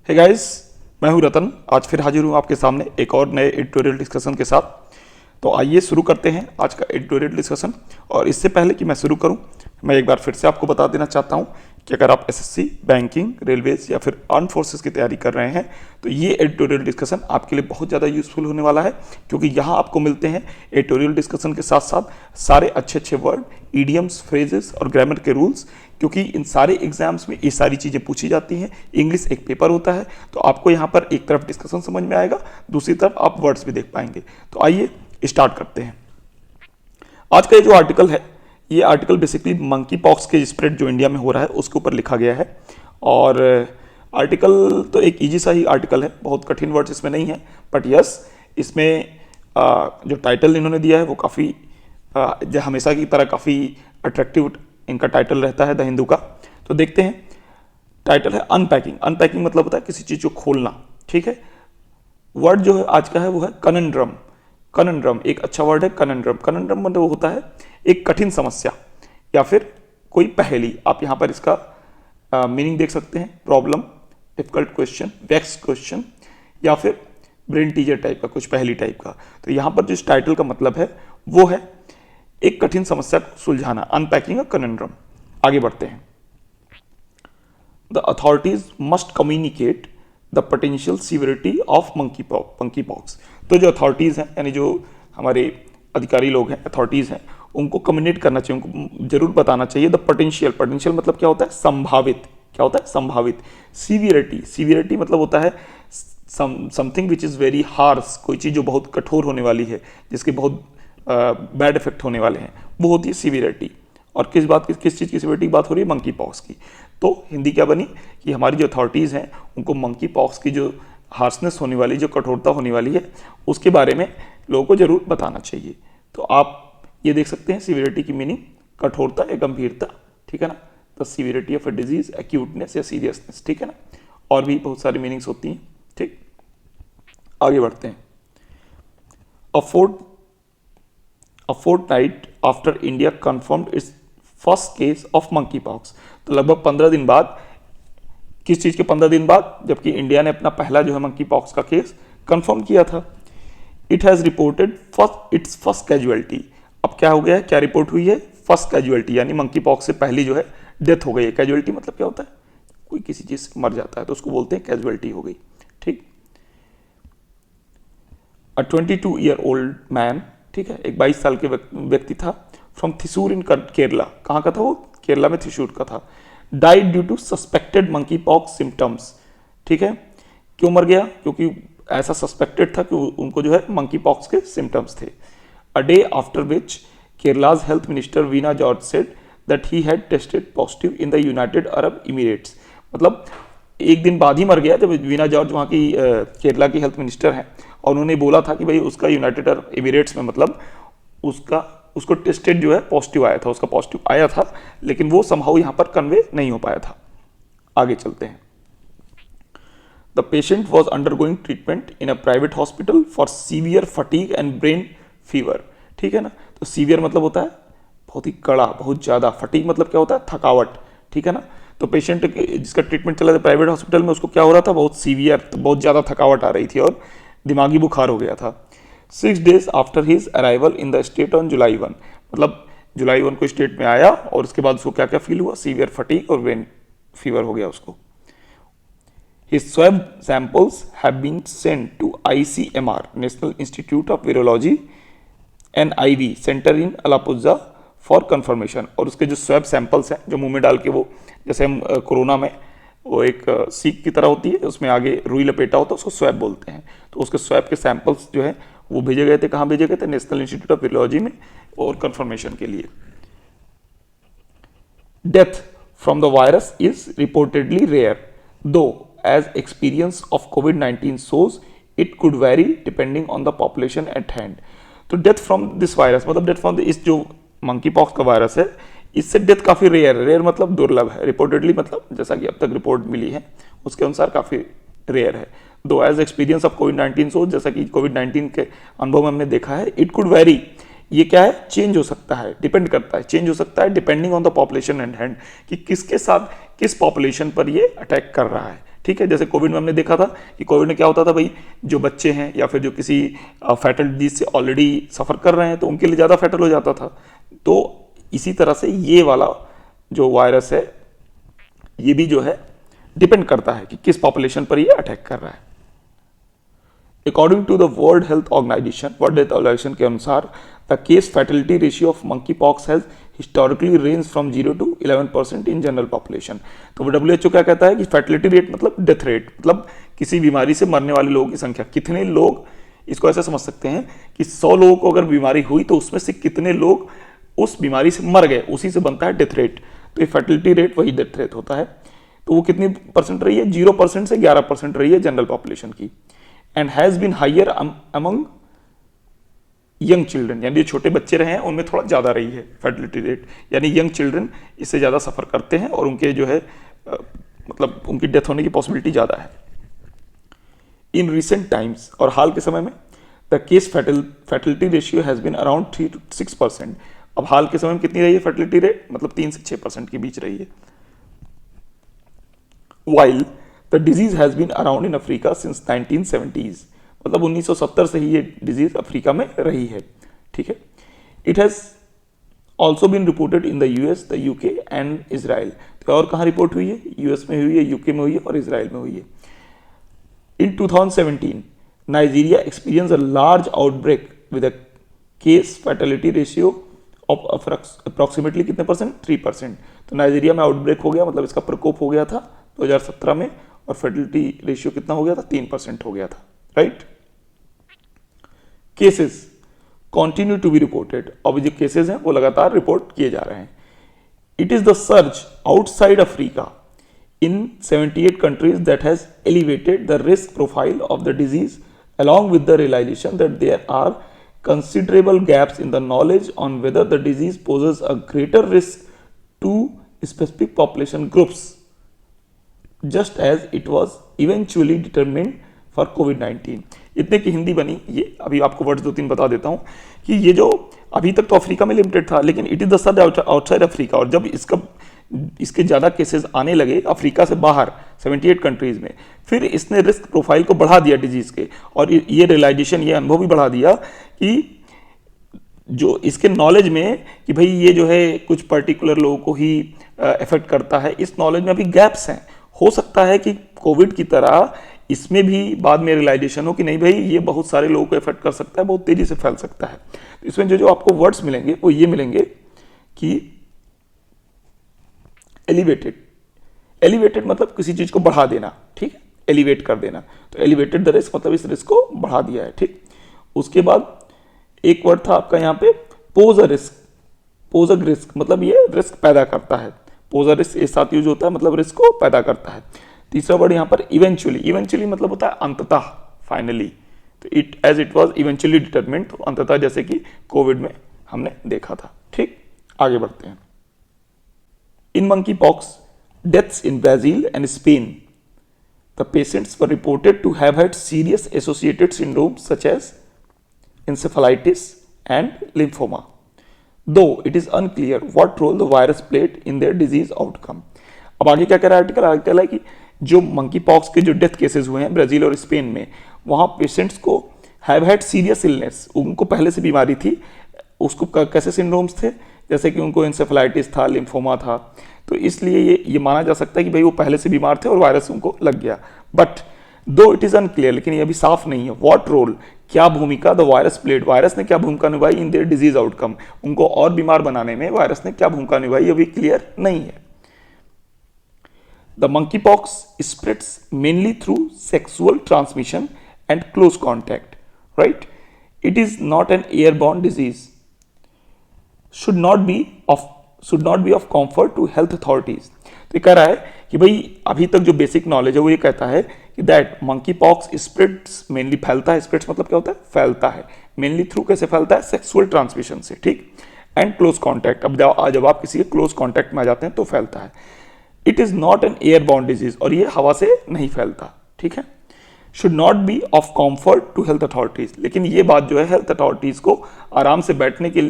Hey guys, मैं हूं रतन। आज फिर हाजिर हूं आपके सामने एक और नए एडिटोरियल डिस्कशन के साथ। तो आइए शुरू करते हैं आज का एडिटोरियल डिस्कशन। और इससे पहले कि मैं शुरू करूं, मैं एक बार फिर से आपको बता देना चाहता हूं कि अगर आप एसएससी, बैंकिंग, रेलवेज या फिर आर्म फोर्सेस की तैयारी कर रहे हैं तो ये एडिटोरियल डिस्कशन आपके लिए बहुत ज़्यादा यूजफुल होने वाला है, क्योंकि यहाँ आपको मिलते हैं एडिटोरियल डिस्कशन के साथ साथ सारे अच्छे अच्छे वर्ड, ईडियम्स, फ्रेजेस और ग्रामर के रूल्स, क्योंकि इन सारे एग्जाम्स में ये सारी चीज़ें पूछी जाती हैं। इंग्लिश एक पेपर होता है, तो आपको यहाँ पर एक तरफ डिस्कशन समझ में आएगा, दूसरी तरफ आप वर्ड्स भी देख पाएंगे। तो आइए स्टार्ट करते हैं। आज का ये जो आर्टिकल है, ये आर्टिकल बेसिकली मंकी पॉक्स के स्प्रेड जो इंडिया में हो रहा है उसके ऊपर लिखा गया है। और आर्टिकल तो एक इजी सा ही आर्टिकल है, बहुत कठिन वर्ड्स इसमें नहीं है। बट यस, इसमें जो टाइटल इन्होंने दिया है वो काफ़ी हमेशा की तरह काफ़ी अट्रैक्टिव इनका टाइटल रहता है द हिंदू का। तो देखते हैं। टाइटल है अनपैकिंग। अनपैकिंग मतलब होता है किसी चीज़ को खोलना, ठीक है। वर्ड जो है आज का है वो है कनंड्रम। कनंड्रम एक अच्छा वर्ड है। कनंड्रम कनंड्रम मतलब वो होता है एक कठिन समस्या या फिर कोई पहेली। आप यहाँ पर इसका मीनिंग देख सकते हैं। Problem, difficult question, vex question या फिर ब्रेन टीजर टाइप का, कुछ पहेली टाइप का। तो यहाँ पर जो इस टाइटल का मतलब है वो है एक कठिन समस्या को सुलझाना, अनपैकिंग अ कनंड्रम। आगे बढ़ते हैं। The authorities must communicate the potential severity of monkey pox. तो जो अथॉरिटीज हैं, यानी जो हमारे अधिकारी लोग हैं, अथॉरिटीज हैं, उनको कम्युनिकेट करना चाहिए, उनको जरूर बताना चाहिए द पोटेंशियल। पोटेंशियल मतलब क्या होता है? संभावित। क्या होता है? संभावित। सीवियरिटी, सीवियरिटी मतलब होता है something which is very harsh, कोई चीज जो बहुत कठोर होने वाली है, जिसके बहुत बैड इफेक्ट होने वाले हैं, वो होती है सीवियरिटी। और किस चीज़ की सीवियरिटी की बात हो रही है? मंकी पॉक्स की। तो हिंदी क्या बनी कि हमारी जो अथॉरिटीज़ हैं उनको मंकी पॉक्स की जो हार्शनेस होने वाली, जो कठोरता होने वाली है, उसके बारे में लोगों को जरूर बताना चाहिए। तो आप ये देख सकते हैं सीवियरिटी की मीनिंग कठोरता या गंभीरता, ठीक है ना। The severity of a disease, acuteness या सीरियसनेस, ठीक है ना। और भी बहुत सारी मीनिंग्स होती हैं, ठीक। आगे बढ़ते हैं। A fortnight after India confirmed its first case of monkeypox। तो लगभग 15 दिन बाद, किस चीज़ के 15 दिन बाद? जबकि इंडिया ने अपना पहला जो है मंकी पॉक्स का केस कंफर्म किया था। It has reported it's first casualty. अब क्या हो गया है? क्या रिपोर्ट हुई है? फर्स्ट कैजुअलिटी, यानी मंकी पॉक्स से पहली जो है डेथ हो गई है। कैजुअलिटी मतलब क्या होता है? कोई किसी चीज़ से मर जाता है तो उसको बोलते हैं कैजुअलिटी हो गई, ठीक। अ 22-year-old मैन, ठीक है, एक 22 साल के व्यक्ति था, फ्रॉम थिसूर इन केरला। कहाँ का था वो? केरला में थिसूर का था। Died due to suspected monkeypox symptoms, ठीक है। क्यों मर गया? क्योंकि ऐसा सस्पेक्टेड था कि उनको जो है मंकी पॉक्स के सिम्टम्स थे। A day after which Kerala's health minister Veena George said that he had tested positive in the United Arab emirates. मतलब एक दिन बाद ही मर गया जब वीना जॉर्ज वहाँ की केरला की हेल्थ मिनिस्टर हैं, और उन्होंने बोला था कि भाई उसका यूनाइटेड अरब एमिरेट्स में, मतलब उसको टेस्टेड जो है पॉजिटिव आया था, उसका पॉजिटिव आया था, लेकिन वो समहाउ यहाँ पर कन्वे नहीं हो पाया था। आगे चलते हैं। The patient was undergoing treatment in a private hospital for severe fatigue and brain fever, ठीक है ना। तो सीवियर मतलब होता है बहुत ही कड़ा, बहुत ज़्यादा। फटीग मतलब क्या होता है? थकावट, ठीक है ना। तो पेशेंट जिसका ट्रीटमेंट चला था प्राइवेट हॉस्पिटल में, उसको क्या हो रहा था? बहुत सीवियर, तो बहुत ज़्यादा थकावट आ रही थी और दिमागी बुखार हो गया था। 6 days after his arrival in the state on July 1, मतलब जुलाई 1 को स्टेट में आया और उसके बाद उसको क्या क्या फील हुआ? सीवियर फटीग और ब्रेन फीवर हो गया उसको। His swab samples have been sent to ICMR, National Institute of Virology, NIV centre in Alappuzha for confirmation. और उसके जो स्वैब सैंपल्स हैं, जो मुंह में डाल के वो, जैसे हम कोरोना में वो एक सीक की तरह होती है, उसमें आगे रुई लपेटा होता है, उसको स्वैब बोलते हैं। तो उसके स्वैब के सैंपल्स जो है वो भेजे गए थे। कहाँ भेजे गए थे? नेशनल इंस्टीट्यूट ऑफ वायरोलॉजी में, और कंफर्मेशन के लिए। Death from the virus is reportedly rare, though as experience of कोविड-19 shows it could vary depending on the population at hand. तो डेथ फ्रॉम दिस वायरस मतलब डेथ फ्रॉम इस जो monkey pox का वायरस है, इससे डेथ काफ़ी rare मतलब दुर्लभ है। रिपोर्टेडली मतलब जैसा कि अब तक रिपोर्ट मिली है उसके अनुसार काफ़ी रेयर है। दो एज एक्सपीरियंस ऑफ कोविड-19 शोज, जैसा कि कोविड-19 के अनुभव में हमने देखा है, इट कुड वेरी, ये क्या है, चेंज हो सकता है, डिपेंड करता है, चेंज हो सकता है depending on the population and hand, कि किसके साथ किस पॉपुलेशन पर ये अटैक कर रहा है। ठीक है, जैसे कोविड में हमने देखा था कि कोविड में क्या होता था भाई, जो बच्चे हैं या फिर जो किसी फैटल डिजीज से ऑलरेडी सफर कर रहे हैं तो उनके लिए ज़्यादा फैटल हो जाता था। तो इसी तरह से ये वाला जो वायरस है ये भी जो है डिपेंड करता है कि किस पॉपुलेशन पर ये अटैक कर रहा है। According to the World Health Organization के अनुसार the case fatality ratio of monkey pox has historically range from 0 to 11% in general population. तो WHO क्या कहता है कि फैटलिटी रेट मतलब डेथ रेट, मतलब किसी बीमारी से मरने वाले लोगों की संख्या, कितने लोग, इसको ऐसे समझ सकते हैं कि 100 लोगों को अगर बीमारी हुई तो उसमें से कितने लोग उस बीमारी से मर गए, उसी से बनता है डेथ रेट। तो ये फैटलिटी रेट वही डेथ रेट होता है। तो वो कितनी परसेंट रही है, 0% से 11% रही है जनरल पॉपुलेशन की। And has been higher among young children, यानी जो छोटे बच्चे रहे हैं उनमें थोड़ा ज़्यादा रही है फर्टिलिटी रेट, यानी यंग चिल्ड्रन इससे ज़्यादा सफ़र करते हैं और उनके जो है मतलब उनकी डेथ होने की पॉसिबिलिटी ज़्यादा है। इन रिसेंट टाइम्स, और हाल के समय में, the case fertility ratio has been around 3 to 6%। अब हाल के समय में कितनी रही है फर्टिलिटी रेट, मतलब 3 से 6% के बीच रही है। While the disease has been around in Africa since 1970s, मतलब 1970 से ही ये डिजीज अफ्रीका में रही है। ठीक है, it has also been reported in the US, the UK and Israel. तो और कहाँ रिपोर्ट हुई है, यूएस में हुई है, यूके में हुई है और इजराइल में हुई है। इन 2017 Nigeria experience a large outbreak with a case fatality ratio of approximately कितने परसेंट, 3%। तो नाइजीरिया में आउटब्रेक हो गया, मतलब इसका प्रकोप हो गया था 2017 में, और फर्टिलिटी रेशियो कितना हो गया था, 3% हो गया था। Right, cases continue to be reported, अब जो केसेस हैं वो लगातार रिपोर्ट किए जा रहे हैं। It is the search outside Africa in 78 countries that has elevated the risk profile of the disease, along with the realization that there are considerable gaps in the knowledge on whether the disease poses a greater risk to specific population groups, just as it was eventually determined for COVID-19। इतने की हिंदी बनी, ये अभी आपको words 2-3 बता देता हूँ कि ये जो अभी तक तो अफ्रीका में लिमिटेड था, लेकिन it is the search outside Africa, और जब इसके ज़्यादा केसेस आने लगे अफ्रीका से बाहर 78 कंट्रीज़ में, फिर इसने रिस्क प्रोफाइल को बढ़ा दिया डिजीज़ के, और ये रियलाइजेशन, ये अनुभव भी बढ़ा दिया कि जो इसके नॉलेज में कि भाई ये जो है कुछ पर्टिकुलर लोगों को ही इफेक्ट करता है, इस नॉलेज में अभी गैप्स हैं। हो सकता है कि कोविड की तरह इसमें भी बाद में रियलाइजेशन हो कि नहीं भाई ये बहुत सारे लोगों को इफेक्ट कर सकता है, बहुत तेज़ी से फैल सकता है। तो इसमें जो आपको वर्ड्स मिलेंगे वो ये मिलेंगे कि एलिवेटेड मतलब किसी चीज को बढ़ा देना, ठीक है, एलिवेट कर देना। तो एलिवेटेड द रिस्क मतलब इस रिस्क को बढ़ा दिया है। ठीक, उसके बाद एक वर्ड था आपका यहाँ पे पोज अ रिस्क मतलब ये रिस्क पैदा करता है। पोज अ रिस्क एक साथ यूज होता है, मतलब रिस्क को पैदा करता है। तीसरा वर्ड यहाँ पर इवेंचुअली मतलब होता है अंततः, फाइनली। तो इट वाज इवेंचुअली डिटरमिन्ड, तो अंततः, जैसे कि कोविड में हमने देखा था। ठीक, आगे बढ़ते हैं। In monkeypox deaths in Brazil and Spain, the patients were reported to have had serious associated syndromes such as encephalitis and lymphoma, though it is unclear what role the virus played in their disease outcome। अब आगे क्या कह रहा है article, आगे कह रहा है कि जो मंकी पॉक्स के जो डेथ केसेस हुए हैं ब्राजील और स्पेन में, वहाँ पेशेंट्स को हैव हैड सीरियस इलनेस, उनको पहले से बीमारी थी। उसको कैसे सिंड्रोम्स थे, जैसे कि उनको इंसेफेलाइटिस था, लिम्फोमा था। तो इसलिए ये माना जा सकता है कि भाई वो पहले से बीमार थे और वायरस उनको लग गया। बट दो इट इज अनक्लियर, लेकिन ये अभी साफ नहीं है व्हाट रोल, क्या भूमिका द वायरस प्लेड, वायरस ने क्या भूमिका निभाई इन देयर डिजीज आउटकम, उनको और बीमार बनाने में वायरस ने क्या भूमिका निभाई, अभी क्लियर नहीं है। The monkey pox spreads mainly through sexual transmission and close contact, right. It is not an airborne disease, should not be of comfort to health authorities। तो ये कह रहा है कि भाई अभी तक जो बेसिक नॉलेज है वो ये कहता है कि that monkey pox spreads mainly, फैलता है, स्प्रेड्स मतलब क्या होता है, फैलता है, मेनली थ्रू कैसे फैलता है, सेक्सुअल ट्रांसमिशन से, ठीक, एंड क्लोज कॉन्टैक्ट। अब जब आप किसी के क्लोज कॉन्टैक्ट में आ जाते हैं तो फैलता है। It is not an airborne disease, और ये हवा से नहीं फैलता, ठीक है। Should not be of comfort to health authorities. लेकिन ये बात जो है हेल्थ अथॉरिटीज को आराम से बैठने के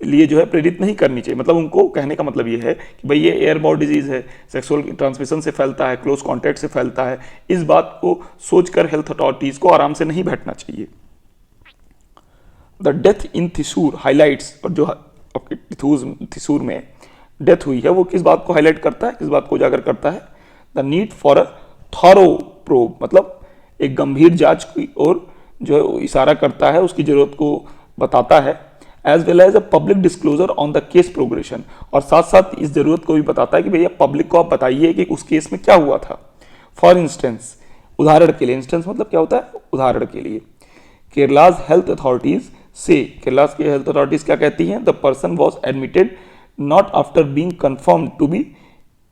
लिए जो है प्रेरित नहीं करनी चाहिए। मतलब उनको कहने का मतलब ये है कि भाई ये एयरबॉर्न डिजीज है, सेक्सुअल ट्रांसमिशन से फैलता है, क्लोज कॉन्टैक्ट से फैलता है, इस बात को सोचकर हेल्थ अथॉरिटीज को आराम से नहीं बैठना चाहिए। द डेथ इन थिसूर हाईलाइट्स, और जो थिसूर में डेथ हुई है वो किस बात को हाईलाइट करता है, किस बात को उजागर करता है? The need for a thorough probe, मतलब एक गंभीर जांच की ओर जो इशारा करता है, उसकी जरूरत को बताता है। As well as a public disclosure on the case progression, और साथ साथ इस जरूरत को भी बताता है कि भैया पब्लिक को आप बताइए कि उस केस में क्या हुआ था। फॉर इंस्टेंस, उदाहरण के लिए, इंस्टेंस मतलब क्या होता है? उदाहरण के लिए। केरलाज हेल्थ अथॉरिटीज से, केरला की हेल्थ अथॉरिटीज क्या कहती हैं? The person was admitted not after being confirmed to be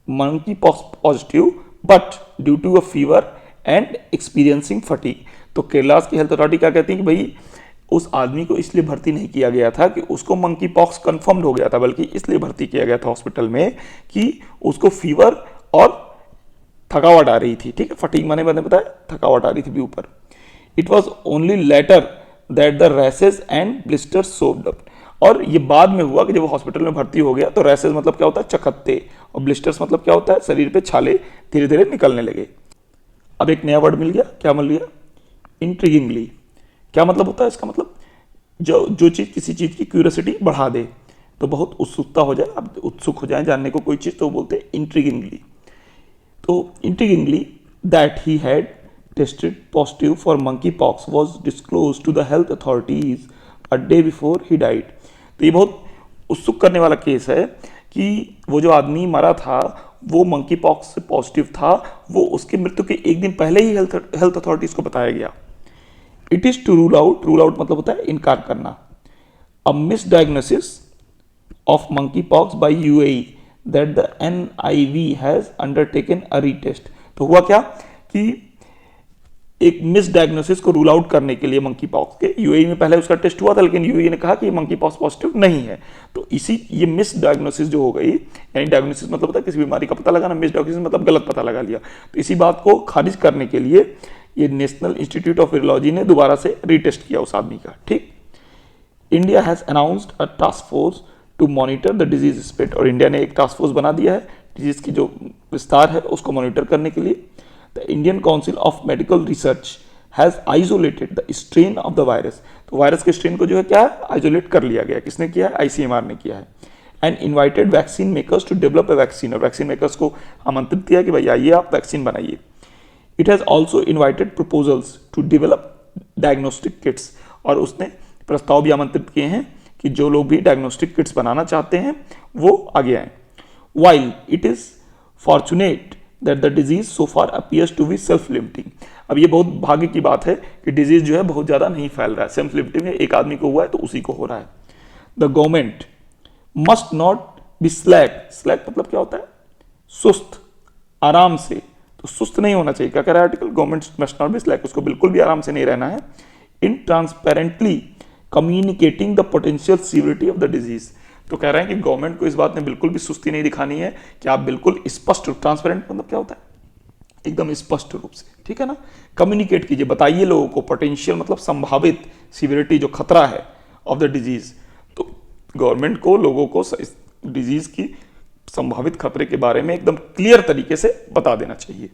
monkeypox positive but due to a fever and experiencing fatigue. तो केरला की हेल्थ अथॉरिटी क्या कहती है कि भाई उस आदमी को इसलिए भर्ती नहीं किया गया था कि उसको मंकी पॉक्स कंफर्म्ड हो गया था, बल्कि इसलिए भर्ती किया गया था हॉस्पिटल में कि उसको फीवर और थकावट आ रही थी। ठीक है, फटीग माने मैंने बताया थकावट आ रही थी भी ऊपर। It was only later that the rashes and blisters showed up, और ये बाद में हुआ कि जब वो हॉस्पिटल में भर्ती हो गया तो रैसेज मतलब क्या होता है? चकत्ते, और ब्लिस्टर्स मतलब क्या होता है? शरीर पे छाले धीरे धीरे निकलने लगे। अब एक नया वर्ड मिल गया, क्या मिल गया? इंट्रिगिंगली। क्या मतलब होता है इसका? मतलब जो चीज किसी चीज की क्यूरियोसिटी बढ़ा दे, तो बहुत उत्सुकता हो जाए, आप उत्सुक हो जाए जानने को कोई चीज, तो बोलते हैं इंट्रिगिंगली। तो intriguingly that he had tested positive for monkey pox was disclose to the health authorities a day before he died. तो ये बहुत उत्सुक करने वाला केस है कि वो जो आदमी मरा था वो मंकी पॉक्स से पॉजिटिव था, वो उसकी मृत्यु के एक दिन पहले ही हेल्थ अथॉरिटीज को बताया गया। It is to rule out मतलब होता है इनकार करना, a misdiagnosis of monkey pox by UAE that the NIV has undertaken a retest. तो हुआ क्या कि एक मिस डायग्नोसिस को रूल आउट करने के लिए मंकी पॉक्स के यूएई में पहले उसका टेस्ट हुआ था, लेकिन यूएई ने कहा कि मंकी पॉक्स पॉजिटिव नहीं है। तो इसी ये मिस डायग्नोसिस जो हो गई, यानी डायग्नोसिस मतलब होता है किसी बीमारी का पता लगाना, मिस डायग्नोसिस मतलब गलत पता लगा लिया, तो इसी बात को खारिज करने के लिए ये नेशनल इंस्टीट्यूट ऑफ वायरोलॉजी ने दोबारा से रीटेस्ट किया उस आदमी का। ठीक, India has announced a task force to monitor the disease spread, और इंडिया ने एक टास्क फोर्स बना दिया है डिजीज की जो विस्तार है उसको मॉनिटर करने के लिए। The Indian Council of Medical Research has isolated the strain of the virus. तो वायरस के स्ट्रेन को जो है क्या है? आइसोलेट कर लिया गया। किसने किया है? आईसीएमआर ने किया है। And invited vaccine makers to develop a vaccine, और वैक्सीन मेकर्स को आमंत्रित किया कि भाई आइए आप वैक्सीन बनाइए। It has also invited proposals to develop diagnostic kits, और उसने प्रस्ताव भी आमंत्रित किए हैं कि जो लोग भी डायग्नोस्टिक किट्स बनाना चाहते हैं वो आगे आए। While it is fortunate that the disease so far appears to be self limiting. अब ये बहुत भाग्य की बात है कि डिजीज जो है बहुत ज्यादा नहीं फैल रहा है, सेल्फ लिमिटिंग है, एक आदमी को हुआ है तो उसी को हो रहा है। The government must not be slack, slack मतलब क्या होता है? सुस्त, आराम से, तो सुस्त नहीं होना चाहिए। क्या कह रहा है article? Government must not be slack, उसको बिल्कुल भी आराम से नहीं रहना है। In transparently communicating the potential severity of the disease, तो कह रहे हैं कि गवर्नमेंट को इस बात में बिल्कुल भी सुस्ती नहीं दिखानी है कि आप बिल्कुल स्पष्ट, ट्रांसपेरेंट मतलब क्या होता है? एकदम स्पष्ट रूप से, ठीक है ना, कम्युनिकेट कीजिए, बताइए लोगों को। पोटेंशियल मतलब संभावित, सीवियरिटी जो खतरा है ऑफ द डिजीज, तो गवर्नमेंट को लोगों को डिजीज की संभावित खतरे के बारे में एकदम क्लियर तरीके से बता देना चाहिए।